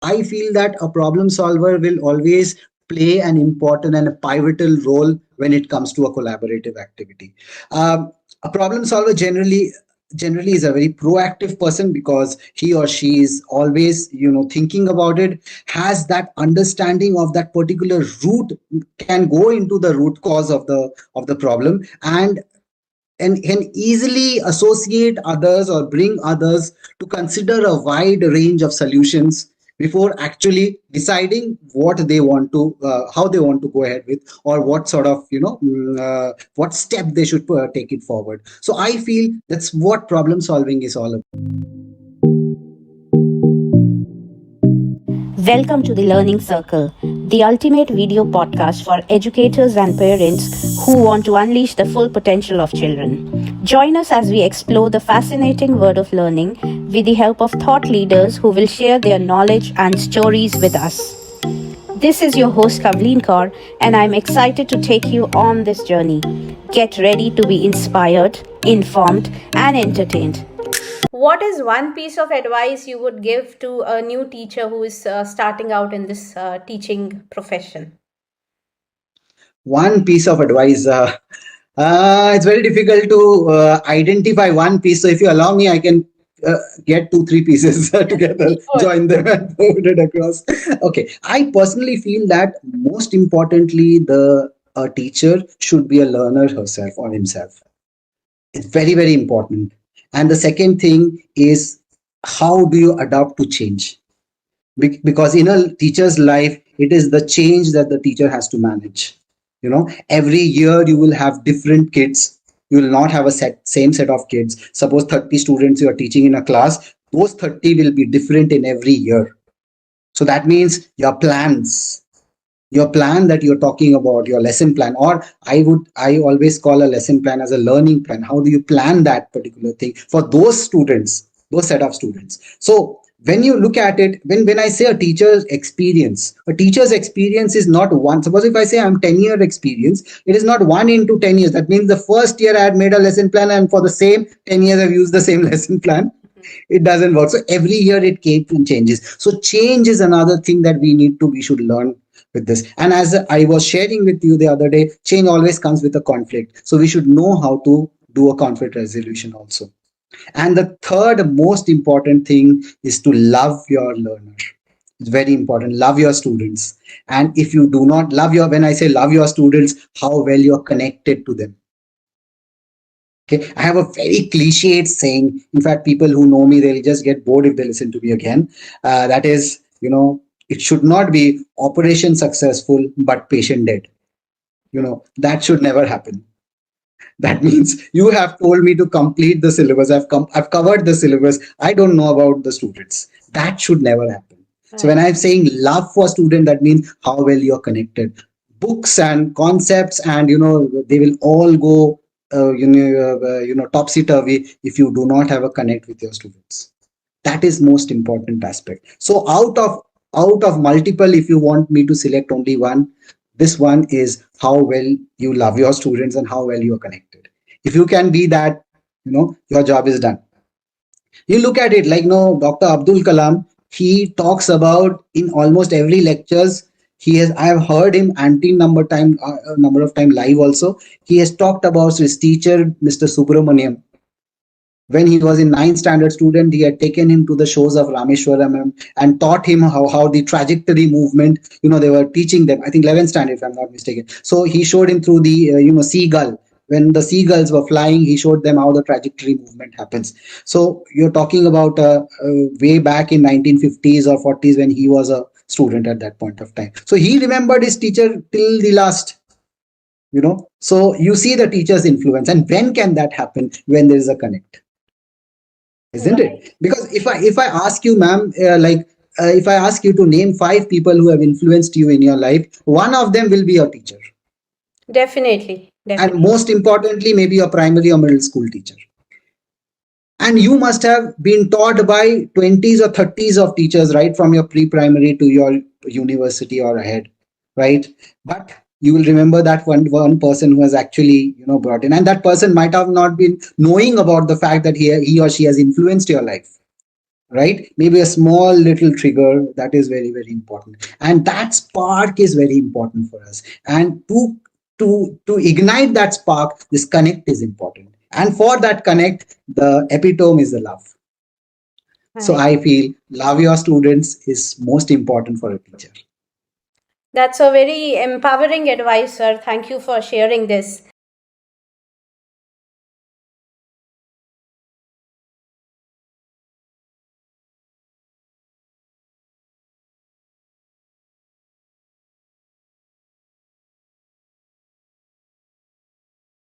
I feel that a problem solver will always play an important and a pivotal role when it comes to a collaborative activity. A problem solver generally is a very proactive person because he or she is always thinking about it, has that understanding of that particular root, can go into the root cause of the problem, and can easily associate others or bring others to consider a wide range of solutions before actually deciding what they want to how they want to go ahead with, or what sort of what step they should take it forward. So I feel that's what problem solving is all about. Welcome to the Learning Circle, the ultimate video podcast for educators and parents who want to unleash the full potential of children. Join us as we explore the fascinating world of learning with the help of thought leaders who will share their knowledge and stories with us. This is your host Kavleen Kaur, and I'm excited to take you on this journey. Get ready to be inspired, informed, and entertained. What is one piece of advice you would give to a new teacher who is starting out in this teaching profession? One piece of advice. It's very difficult to identify one piece. So if you allow me, I can get 2-3 pieces together, join them and put it across. Okay. I personally feel that most importantly, a teacher should be a learner herself or himself. It's very, very important. And the second thing is, how do you adapt to change? Because in a teacher's life, it is the change that the teacher has to manage. Every year you will have different kids. You will not have a same set of kids. Suppose 30 students you are teaching in a class, those 30 will be different in every year. So that means your plan that you're talking about, your lesson plan, or I always call a lesson plan as a learning plan. How do you plan that particular thing for those students, those set of students? So when you look at it, when I say a teacher's experience is not one. Suppose if I say I'm 10-year experience, it is not 1 into 10 years. That means the first year I had made a lesson plan, and for the same 10 years I've used the same lesson plan. It doesn't work. So every year it keeps and changes. So change is another thing that we should learn with this. And as I was sharing with you the other day, change always comes with a conflict. So we should know how to do a conflict resolution also. And the third most important thing is to love your learner. It's very important. Love your students. And if you do not when I say love your students, how well you're connected to them. Okay, I have a very cliched saying. In fact, people who know me, they'll just get bored if they listen to me again. That is, it should not be operation successful, but patient dead. That should never happen. That means you have told me to complete the syllabus. I've covered the syllabus. I don't know about the students. That should never happen. Right. So when I'm saying love for student, that means how well you're connected. Books and concepts, and they will all go topsy-turvy if you do not have a connect with your students. That is most important aspect. So out of multiple, if you want me to select only one, this one is how well you love your students and how well you are connected. If you can be that, your job is done. You look at it like Dr. Abdul Kalam, he talks about in almost every lectures. I have heard him number of time live also. He has talked about his teacher, Mr. Subramaniam. When he was in 9th standard student, he had taken him to the shores of Rameshwaram and taught him how the trajectory movement, they were teaching them, I think 11th standard, if I'm not mistaken. So he showed him through the, seagull. When the seagulls were flying, he showed them how the trajectory movement happens. So you're talking about way back in 1950s or 40s when he was a student at that point of time. So he remembered his teacher till the last, So you see the teacher's influence. And when can that happen? When there is a connect. Isn't it? Because if I ask you, ma'am, if I ask you to name 5 people who have influenced you in your life, one of them will be your teacher. Definitely. And most importantly, maybe your primary or middle school teacher. And you must have been taught by 20s or 30s of teachers, right? From your pre-primary to your university or ahead, right? But you will remember that one person who has actually, brought in, and that person might have not been knowing about the fact that he or she has influenced your life. right? Maybe a small little trigger that is very, very important. And that spark is very important for us. And to ignite that spark, this connect is important. And for that connect, the epitome is the love. So I feel love your students is most important for a teacher. That's a very empowering advice, sir. Thank you for sharing this.